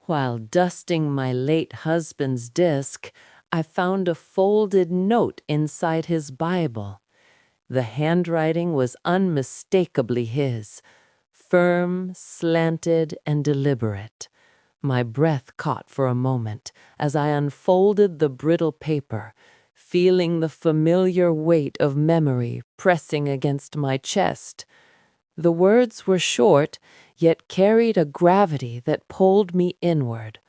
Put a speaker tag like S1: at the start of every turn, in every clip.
S1: While dusting my late husband's disk, I found a folded note inside his Bible. The handwriting was unmistakably his, firm, slanted, and deliberate. My breath caught for a moment as I unfolded the brittle paper, feeling the familiar weight of memory pressing against my chest. The words were short, yet carried a gravity that pulled me inward.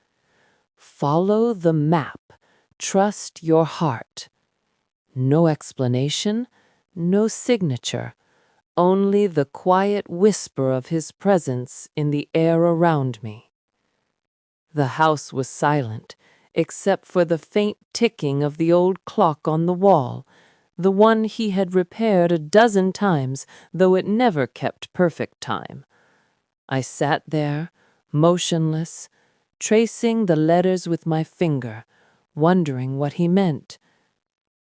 S1: Follow the map. Trust your heart. No explanation, no signature, only the quiet whisper of his presence in the air around me. The house was silent, except for the faint ticking of the old clock on the wall, the one he had repaired a dozen times, though it never kept perfect time. I sat there, motionless, tracing the letters with my finger, wondering what he meant.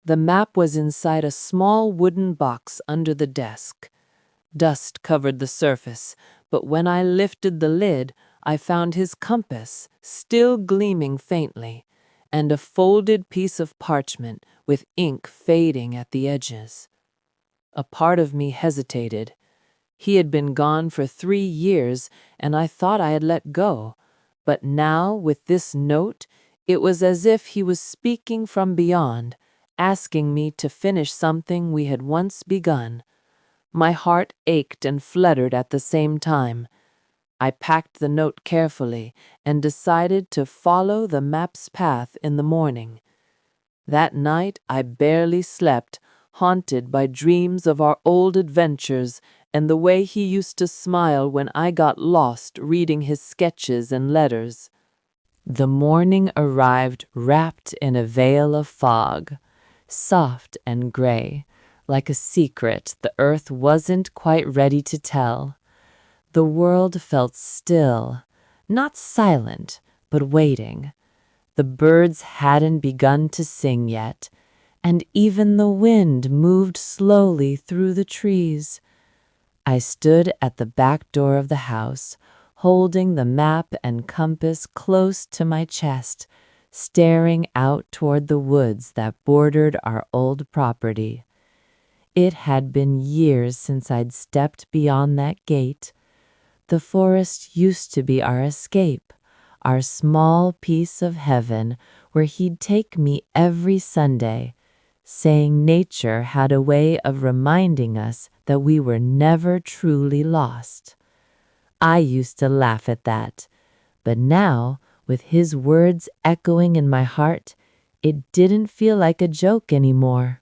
S1: The map was inside a small wooden box under the desk. Dust covered the surface, but when I lifted the lid, I found his compass, still gleaming faintly, and a folded piece of parchment with ink fading at the edges. A part of me hesitated. He had been gone for 3 years, and I thought I had let go. But now, with this note, it was as if he was speaking from beyond, asking me to finish something we had once begun. My heart ached and fluttered at the same time. I packed the note carefully and decided to follow the map's path in the morning. That night I barely slept, haunted by dreams of our old adventures and the way he used to smile when I got lost reading his sketches and letters. The morning arrived wrapped in a veil of fog, soft and gray, like a secret the earth wasn't quite ready to tell. The world felt still, not silent, but waiting. The birds hadn't begun to sing yet, and even the wind moved slowly through the trees. I stood at the back door of the house, holding the map and compass close to my chest, staring out toward the woods that bordered our old property. It had been years since I'd stepped beyond that gate. The forest used to be our escape, our small piece of heaven where he'd take me every Sunday, saying nature had a way of reminding us that we were never truly lost. I used to laugh at that, but now, with his words echoing in my heart, it didn't feel like a joke anymore.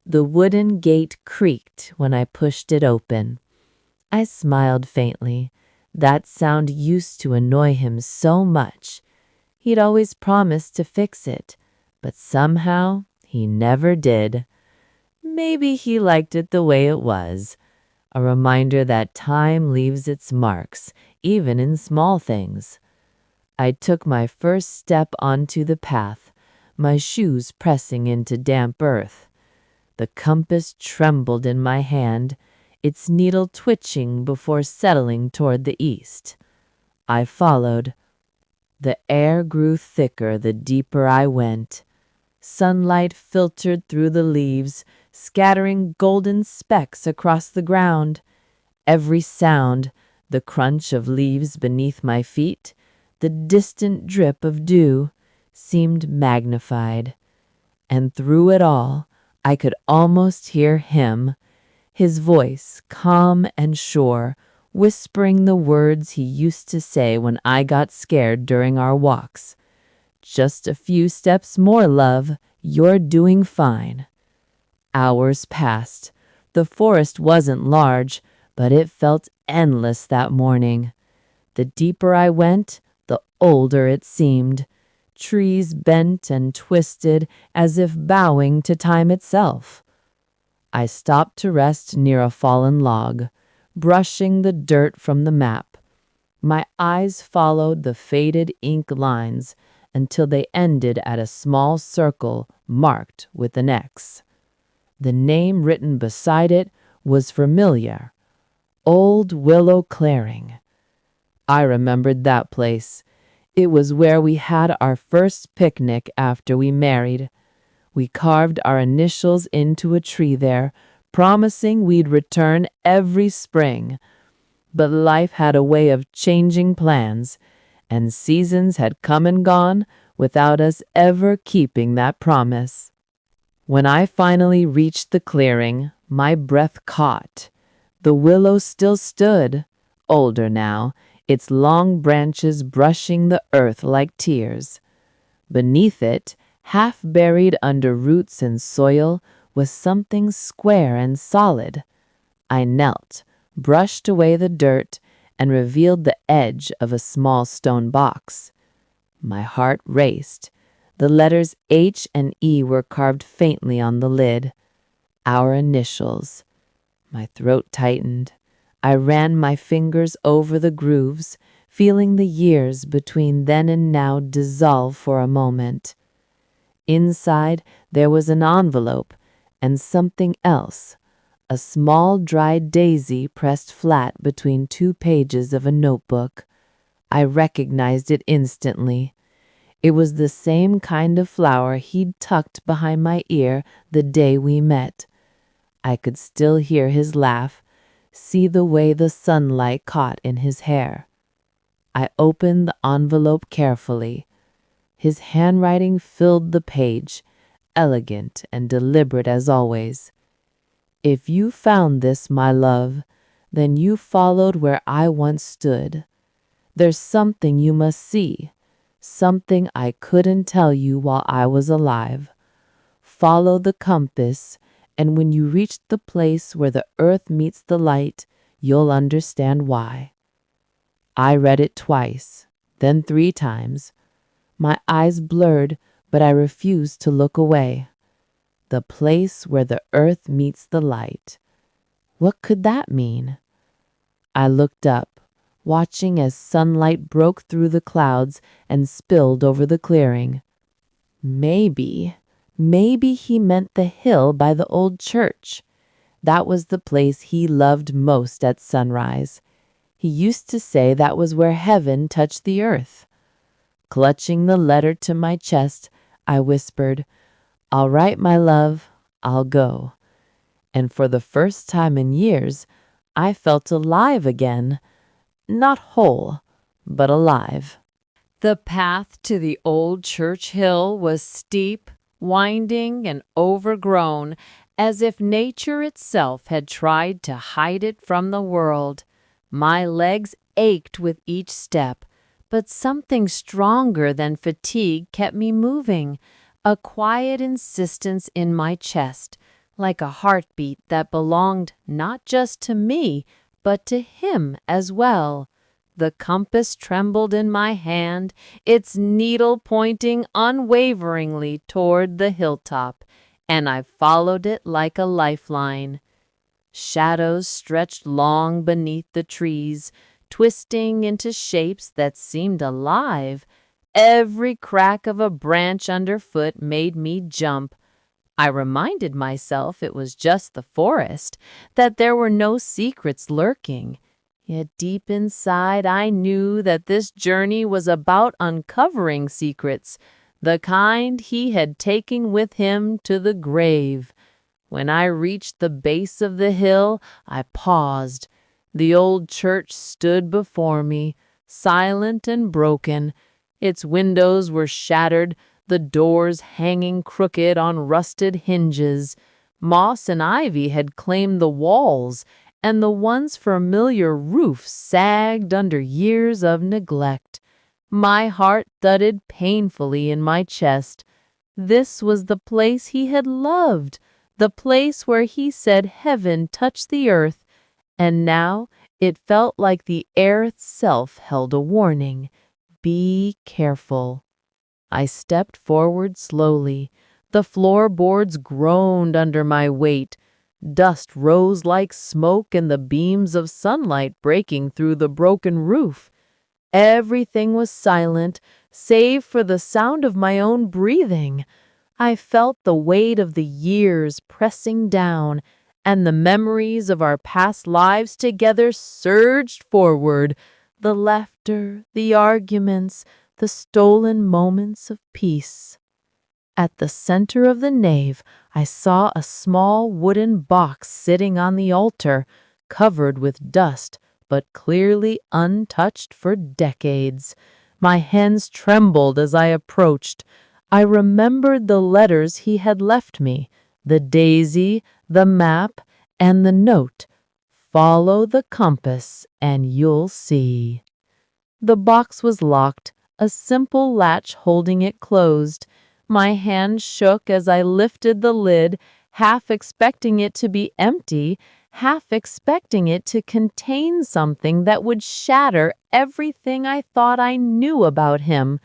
S1: The wooden gate creaked when I pushed it open. I smiled faintly. That sound used to annoy him so much. He'd always promised to fix it, but somehow he never did. Maybe he liked it the way it was, a reminder that time leaves its marks, even in small things. I took my first step onto the path, my shoes pressing into damp earth. The compass trembled in my hand, its needle twitching before settling toward the east. I followed. The air grew thicker the deeper I went. Sunlight filtered through the leaves, scattering golden specks across the ground. Every sound, the crunch of leaves beneath my feet, the distant drip of dew, seemed magnified. And through it all, I could almost hear him, his voice calm and sure, whispering the words he used to say when I got scared during our walks. "Just a few steps more, love. You're doing fine." Hours passed. The forest wasn't large, but it felt endless that morning. The deeper I went, the older it seemed. Trees bent and twisted as if bowing to time itself. I stopped to rest near a fallen log, brushing the dirt from the map. My eyes followed the faded ink lines until they ended at a small circle marked with an X. The name written beside it was familiar: Old Willow Clearing. I remembered that place. It was where we had our first picnic after we married. We carved our initials into a tree there, promising we'd return every spring. But life had a way of changing plans, and seasons had come and gone without us ever keeping that promise. When I finally reached the clearing, my breath caught. The willow still stood, older now, its long branches brushing the earth like tears. Beneath it, half buried under roots and soil, was something square and solid. I knelt, brushed away the dirt, and revealed the edge of a small stone box. My heart raced. The letters H and E were carved faintly on the lid. Our initials. My throat tightened. I ran my fingers over the grooves, feeling the years between then and now dissolve for a moment. Inside, there was an envelope and something else, a small dried daisy pressed flat between two pages of a notebook. I recognized it instantly. It was the same kind of flower he'd tucked behind my ear the day we met. I could still hear his laugh, see the way the sunlight caught in his hair. I opened the envelope carefully. His handwriting filled the page, elegant and deliberate as always. If you found this, my love, then you followed where I once stood. There's something you must see, something I couldn't tell you while I was alive. Follow the compass, and when you reach the place where the earth meets the light, you'll understand why. I read it twice, then 3 times. My eyes blurred, but I refused to look away. The place where the earth meets the light. What could that mean? I looked up, watching as sunlight broke through the clouds and spilled over the clearing. Maybe he meant the hill by the old church. That was the place he loved most at sunrise. He used to say that was where heaven touched the earth. Clutching the letter to my chest, I whispered, "All right, my love, I'll go." And for the first time in years, I felt alive again. Not whole, but alive. The path to the old church hill was steep, winding, and overgrown, as if nature itself had tried to hide it from the world. My legs ached with each step, but something stronger than fatigue kept me moving, a quiet insistence in my chest, like a heartbeat that belonged not just to me, but to him as well. The compass trembled in my hand, its needle pointing unwaveringly toward the hilltop, and I followed it like a lifeline. Shadows stretched long beneath the trees, twisting into shapes that seemed alive. Every crack of a branch underfoot made me jump. I reminded myself it was just the forest, that there were no secrets lurking. Yet deep inside I knew that this journey was about uncovering secrets, the kind he had taken with him to the grave. When I reached the base of the hill, I paused. The old church stood before me, silent and broken. Its windows were shattered, the doors hanging crooked on rusted hinges. Moss and ivy had claimed the walls, and the once familiar roof sagged under years of neglect. My heart thudded painfully in my chest. This was the place he had loved, the place where he said heaven touched the earth, and now it felt like the air itself held a warning. Be careful. I stepped forward slowly. The floorboards groaned under my weight. Dust rose like smoke in the beams of sunlight breaking through the broken roof. Everything was silent, save for the sound of my own breathing. I felt the weight of the years pressing down, and the memories of our past lives together surged forward. The laughter, the arguments,
S2: the stolen moments of peace. At the center of the nave, I saw a small wooden box sitting on the altar, covered with dust, but clearly untouched for decades. My hands trembled as I approached. I remembered the letters he had left me, the daisy, the map, and the note. Follow the compass and you'll see. The box was locked, a simple latch holding it closed. My hand shook as I lifted the lid, half expecting it to be empty, half expecting it to contain something that would shatter everything I thought I knew about him.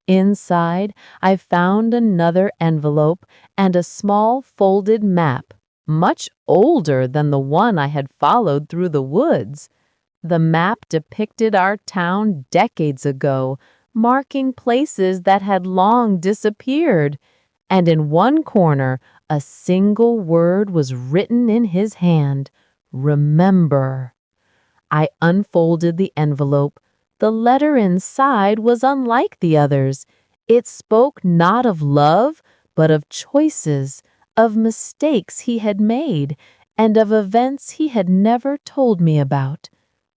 S2: Inside, I found another envelope and a small folded map, much older than the one I had followed through the woods. The map depicted our town decades ago, marking places that had long disappeared, and in one corner a single word was written in his hand: remember. I unfolded the envelope. The letter inside was unlike the others. It spoke not of love, but of choices, of mistakes he had made, and of events he had never told me about.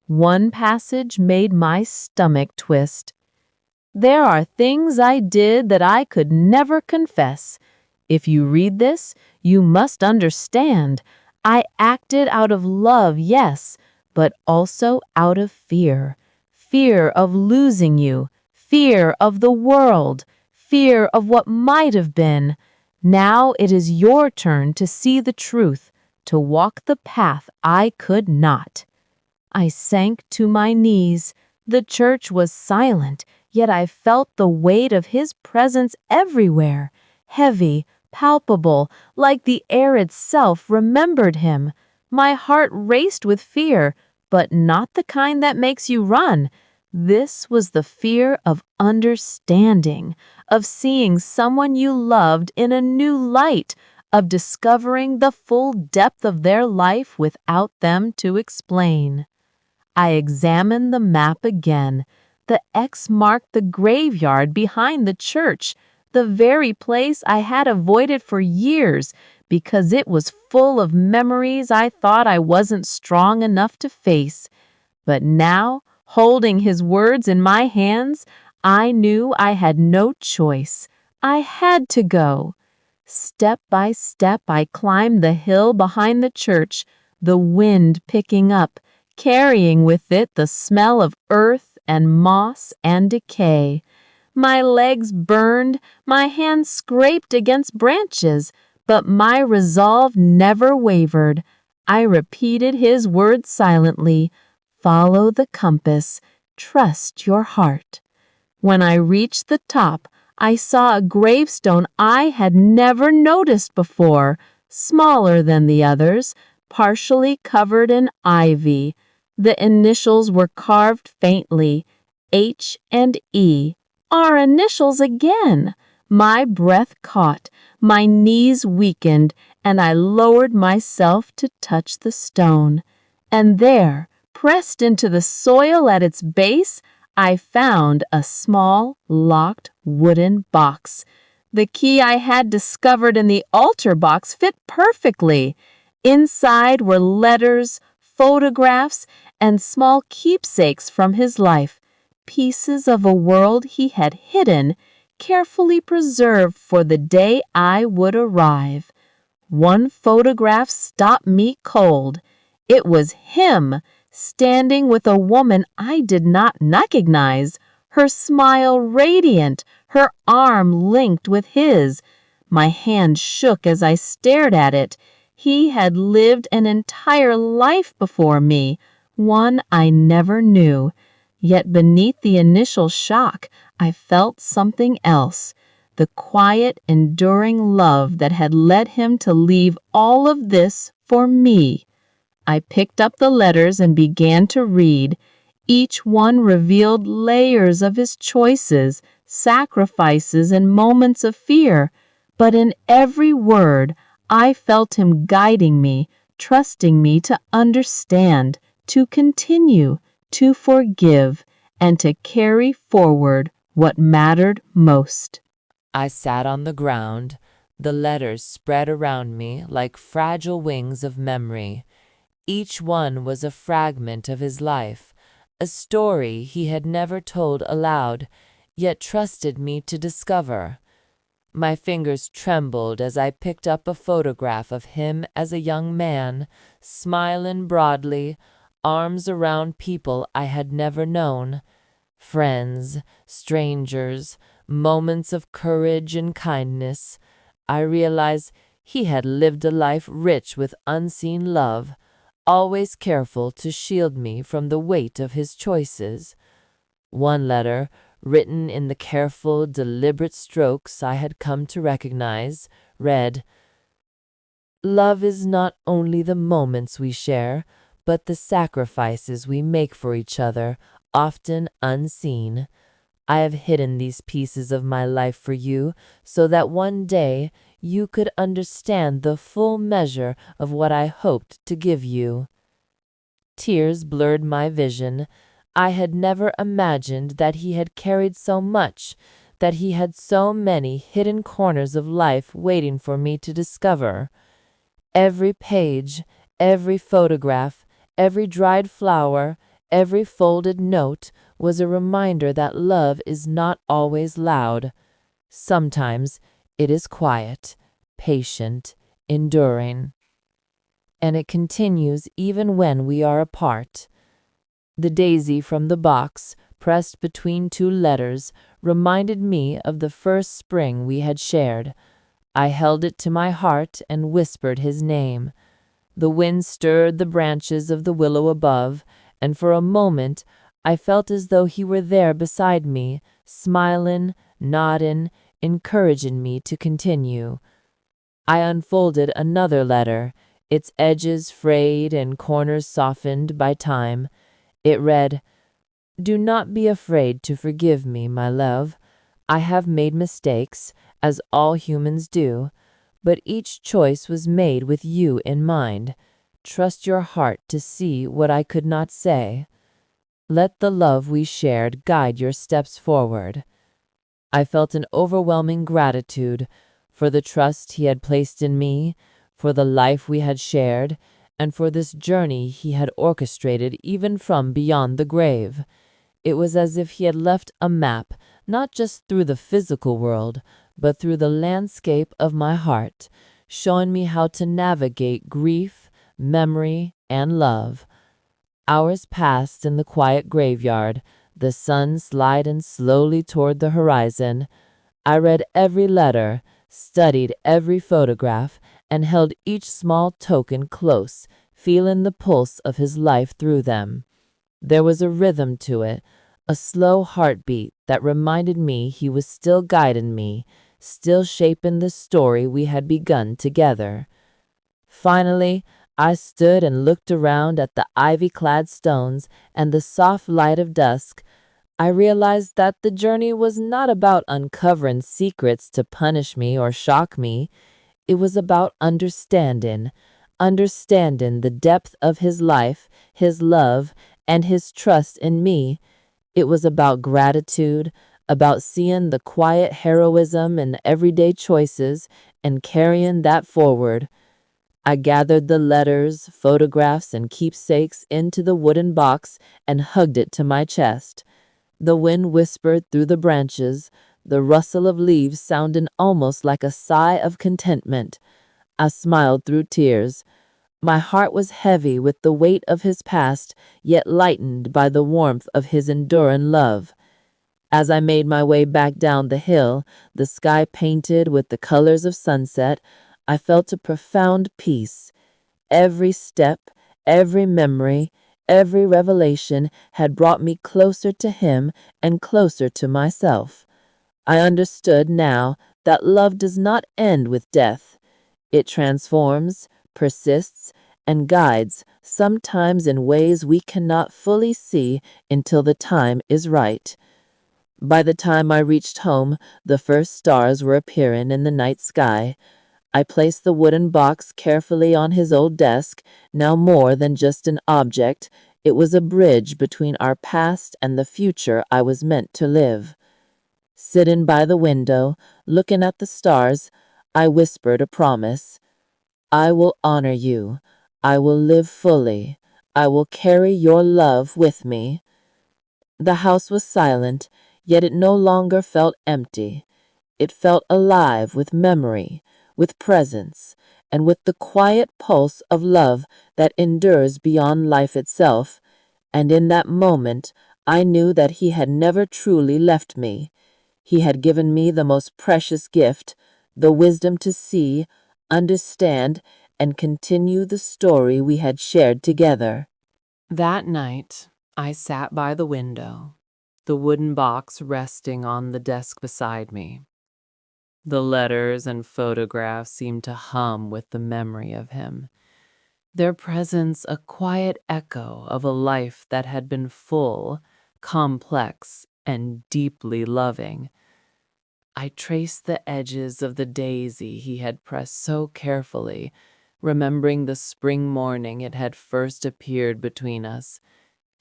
S2: One passage made my stomach twist. There are things I did that I could never confess. If you read this, you must understand. I acted out of love, yes, but also out of fear. Fear of losing you, fear of the world, fear of what might have been. Now it is your turn to see the truth, to walk the path I could not. I sank to my knees. The church was silent, yet I felt the weight of his presence everywhere, heavy, palpable, like the air itself remembered him. My heart raced with fear, but not the kind that makes you run. This was the fear of understanding, of seeing someone you loved in a new light, of discovering the full depth of their life without them to explain. I examined the map again. The X marked the graveyard behind the church, the very place I had avoided for years because it was full of memories I thought I wasn't strong enough to face. But now, holding his words in my hands, I knew I had no choice. I had to go. Step by step, I climbed the hill behind the church, the wind picking up, carrying with it the smell of earth and moss and decay. My legs burned, my hands scraped against branches, but my resolve never wavered. I repeated his words silently: follow the compass, trust your heart. When I reached the top, I saw a gravestone I had never noticed before, smaller than the others, partially covered in ivy. The initials were carved faintly, H and E. Our initials again! My breath caught, my knees weakened, and I lowered myself to touch the stone. And there, pressed into the soil at its base, I found a small, locked wooden box. The key I had discovered in the altar box fit perfectly. Inside were letters, photographs, and small keepsakes from his life, pieces of a world he had hidden, carefully preserved for the day I would arrive. One photograph stopped me cold. It was him, standing with a woman I did not recognize, her smile radiant, her arm linked with his. My hand shook as I stared at it. He had lived an entire life before me, one I never knew. Yet beneath the initial shock, I felt something else, the quiet, enduring love that had led him to leave all of this for me. I picked up the letters and began to read. Each one revealed layers of his choices, sacrifices, and moments of fear. But in every word, I felt him guiding me, trusting me to understand, to continue, to forgive, and to carry forward what mattered most.
S1: I sat on the ground, the letters spread around me like fragile wings of memory. Each one was a fragment of his life, a story he had never told aloud, yet trusted me to discover. My fingers trembled as I picked up a photograph of him as a young man, smiling broadly, arms around people I had never known. Friends, strangers, moments of courage and kindness. I realized he had lived a life rich with unseen love, always careful to shield me from the weight of his choices. One letter, written in the careful, deliberate strokes I had come to recognize, read, "Love is not only the moments we share, but the sacrifices we make for each other, often unseen. I have hidden these pieces of my life for you so that one day you could understand the full measure of what I hoped to give you." Tears blurred my vision. I had never imagined that he had carried so much, that he had so many hidden corners of life waiting for me to discover. Every page, every photograph, every dried flower, every folded note was a reminder that love is not always loud. Sometimes it is quiet, patient, enduring. And it continues even when we are apart. The daisy from the box, pressed between two letters, reminded me of the first spring we had shared. I held it to my heart and whispered his name. The wind stirred the branches of the willow above, and for a moment I felt as though he were there beside me, smiling, nodding, encouraging me to continue. I unfolded another letter, its edges frayed and corners softened by time. It read, "Do not be afraid to forgive me, my love. I have made mistakes, as all humans do, but each choice was made with you in mind. Trust your heart to see what I could not say. Let the love we shared guide your steps forward." I felt an overwhelming gratitude for the trust he had placed in me, for the life we had shared, and for this journey he had orchestrated even from beyond the grave. It was as if he had left a map, not just through the physical world, but through the landscape of my heart, showing me how to navigate grief, memory, and love. Hours passed in the quiet graveyard, the sun sliding slowly toward the horizon. I read every letter, studied every photograph, and held each small token close, feeling the pulse of his life through them. There was a rhythm to it, a slow heartbeat that reminded me he was still guiding me, still shaping the story we had begun together. Finally, I stood and looked around at the ivy-clad stones and the soft light of dusk. I realized that the journey was not about uncovering secrets to punish me or shock me. It was about understanding the depth of his life, his love, and his trust in me. It was about gratitude, about seeing the quiet heroism in everyday choices and carrying that forward. I gathered the letters, photographs, and keepsakes into the wooden box and hugged it to my chest. The wind whispered through the branches, the rustle of leaves sounding almost like a sigh of contentment. I smiled through tears. My heart was heavy with the weight of his past, yet lightened by the warmth of his enduring love. As I made my way back down the hill, the sky painted with the colors of sunset, I felt a profound peace. Every step, every memory, every revelation had brought me closer to him and closer to myself. I understood now that love does not end with death. It transforms, persists, and guides, sometimes in ways we cannot fully see until the time is right. By the time I reached home, the first stars were appearing in the night sky. I placed the wooden box carefully on his old desk, now more than just an object. It was a bridge between our past and the future I was meant to live. Sitting by the window, looking at the stars, I whispered a promise. I will honor you. I will live fully. I will carry your love with me. The house was silent, yet it no longer felt empty. It felt alive with memory, with presence, and with the quiet pulse of love that endures beyond life itself. And in that moment, I knew that he had never truly left me. He had given me the most precious gift, the wisdom to see, understand, and continue the story we had shared together. That night, I sat by the window, the wooden box resting on the desk beside me. The letters and photographs seemed to hum with the memory of him, their presence a quiet echo of a life that had been full, complex, and deeply loving. I traced the edges of the daisy he had pressed so carefully, remembering the spring morning it had first appeared between us,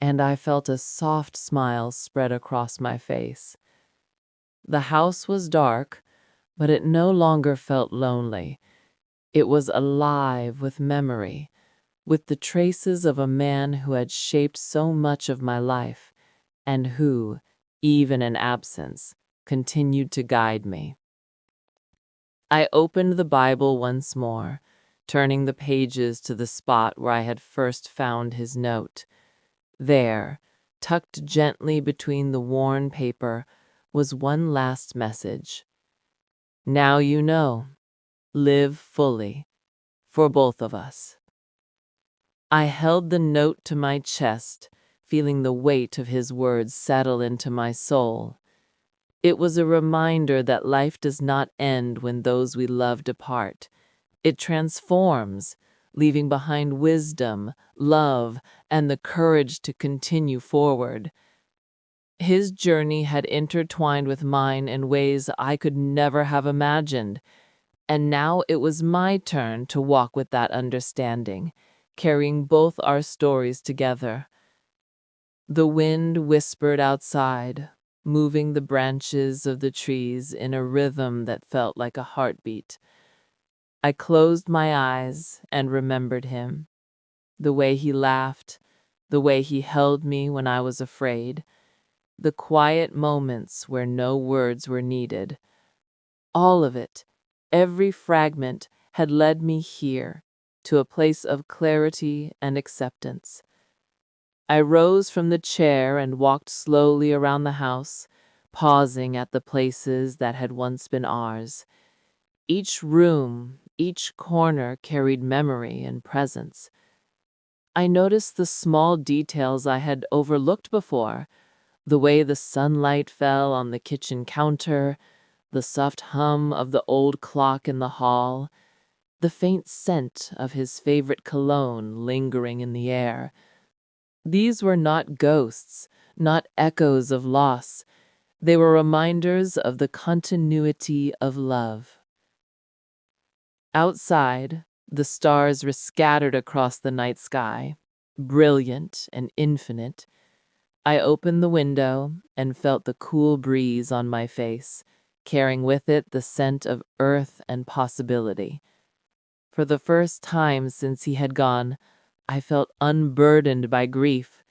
S1: and I felt a soft smile spread across my face. The house was dark, but it no longer felt lonely. It was alive with memory, with the traces of a man who had shaped so much of my life, and who, even in absence, continued to guide me. I opened the Bible once more, turning the pages to the spot where I had first found his note. There, tucked gently between the worn paper, was one last message. Now you know. Live fully. For both of us. I held the note to my chest, feeling the weight of his words settle into my soul. It was a reminder that life does not end when those we love depart. It transforms, leaving behind wisdom, love, and the courage to continue forward. His journey had intertwined with mine in ways I could never have imagined, and now it was my turn to walk with that understanding, carrying both our stories together. The wind whispered outside, moving the branches of the trees in a rhythm that felt like a heartbeat. I closed my eyes and remembered him, the way he laughed, the way he held me when I was afraid, the quiet moments where no words were needed. All of it, every fragment, had led me here, to a place of clarity and acceptance. I rose from the chair and walked slowly around the house, pausing at the places that had once been ours. Each room, each corner carried memory and presence. I noticed the small details I had overlooked before, the way the sunlight fell on the kitchen counter, the soft hum of the old clock in the hall, the faint scent of his favorite cologne lingering in the air. These were not ghosts, not echoes of loss. They were reminders of the continuity of love. Outside, the stars were scattered across the night sky, brilliant and infinite. I opened the window and felt the cool breeze on my face, carrying with it the scent of earth and possibility. For the first time since he had gone, I felt unburdened by grief.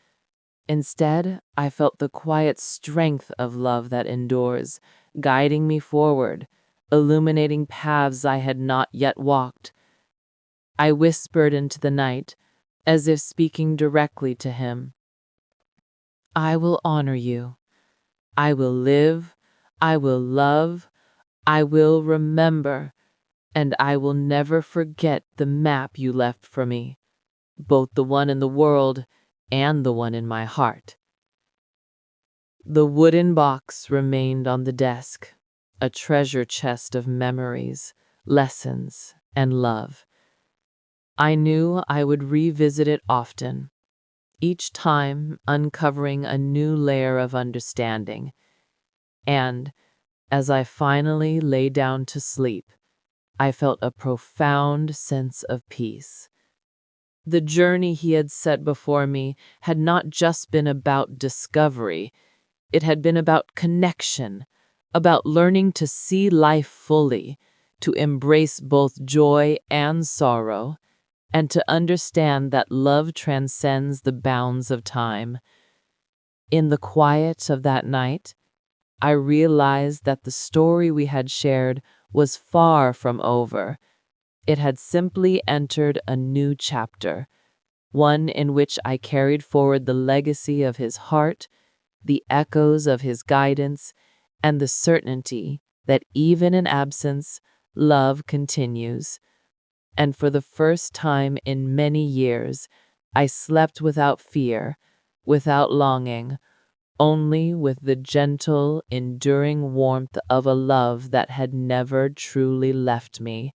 S1: Instead, I felt the quiet strength of love that endures, guiding me forward, illuminating paths I had not yet walked. I whispered into the night, as if speaking directly to him. I will honor you. I will live. I will love. I will remember. And I will never forget the map you left for me, both the one in the world and the one in my heart. The wooden box remained on the desk, a treasure chest of memories, lessons, and love. I knew I would revisit it often, each time uncovering a new layer of understanding. And as I finally lay down to sleep, I felt a profound sense of peace. The journey he had set before me had not just been about discovery, it had been about connection, about learning to see life fully, to embrace both joy and sorrow, and to understand that love transcends the bounds of time. In the quiet of that night, I realized that the story we had shared was far from over. It had simply entered a new chapter, one in which I carried forward the legacy of his heart, the echoes of his guidance, and the certainty that even in absence, love continues. And for the first time in many years, I slept without fear, without longing, only with the gentle, enduring warmth of a love that had never truly left me.